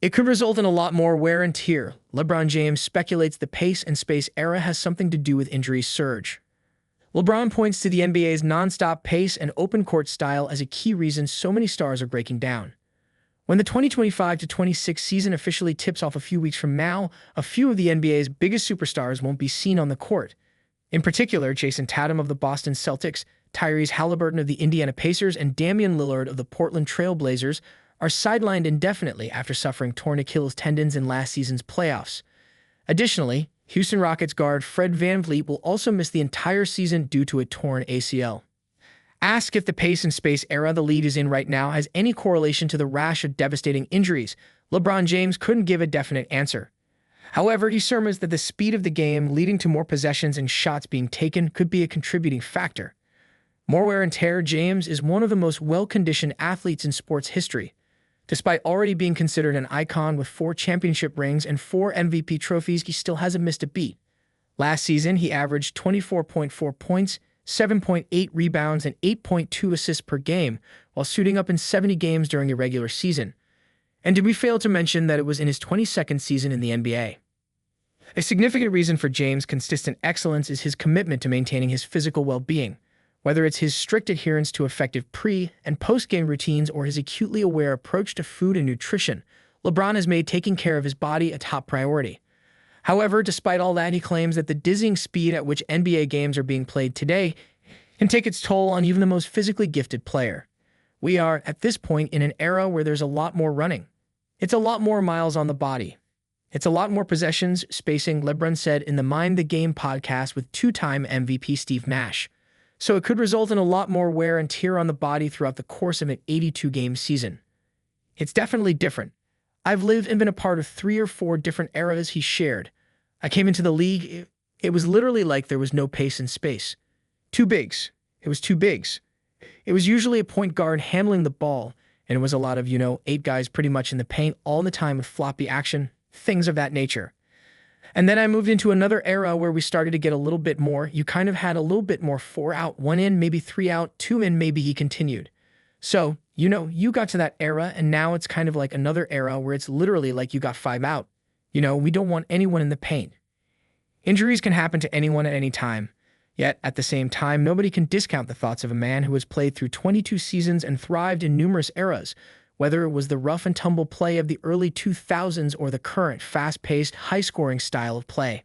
It could result in a lot more wear and tear. LeBron James speculates the pace and space era has something to do with injury surge. LeBron points to the NBA's nonstop pace and open court style as a key reason so many stars are breaking down. When the 2025-26 season officially tips off a few weeks from now, a few of the NBA's biggest superstars won't be seen on the court. In particular, Jason Tatum of the Boston Celtics, Tyrese Halliburton of the Indiana Pacers, and Damian Lillard of the Portland Trail Blazers are sidelined indefinitely after suffering torn Achilles tendons in last season's playoffs. Additionally, Houston Rockets guard Fred VanVleet will also miss the entire season due to a torn ACL. Asked if the pace and space era the league is in right now has any correlation to the rash of devastating injuries, LeBron James couldn't give a definite answer. However, he surmised that the speed of the game leading to more possessions and shots being taken could be a contributing factor. More wear and tear. James is one of the most well-conditioned athletes in sports history. Despite already being considered an icon with 4 championship rings and 4 MVP trophies, he still hasn't missed a beat. Last season, he averaged 24.4 points, 7.8 rebounds, and 8.2 assists per game, while suiting up in 70 games during a regular season. And did we fail to mention that it was in his 22nd season in the NBA? A significant reason for James' consistent excellence is his commitment to maintaining his physical well-being. Whether it's his strict adherence to effective pre- and post-game routines or his acutely aware approach to food and nutrition, LeBron has made taking care of his body a top priority. However, despite all that, he claims that the dizzying speed at which NBA games are being played today can take its toll on even the most physically gifted player. We are, at this point, in an era where there's a lot more running. It's a lot more miles on the body. It's a lot more possessions, spacing, LeBron said in the Mind the Game podcast with 2-time MVP Steve Nash. So it could result in a lot more wear and tear on the body throughout the course of an 82-game season. It's definitely different. I've lived and been a part of 3 or 4 different eras he shared. I came into the league, it was literally like there was no pace and space. 2 bigs. It was 2 bigs. It was usually a point guard handling the ball, and it was a lot of, 8 guys pretty much in the paint all the time with floppy action, things of that nature. And then I moved into another era where we started to get a little bit more. You kind of had a little bit more 4 out, 1 in, maybe 3 out, 2 in, maybe, he continued. So, you got to that era, and now it's kind of like another era where it's literally like you got 5 out. We don't want anyone in the paint. Injuries can happen to anyone at any time. Yet, at the same time, nobody can discount the thoughts of a man who has played through 22 seasons and thrived in numerous eras, whether it was the rough-and-tumble play of the early 2000s or the current fast-paced, high-scoring style of play.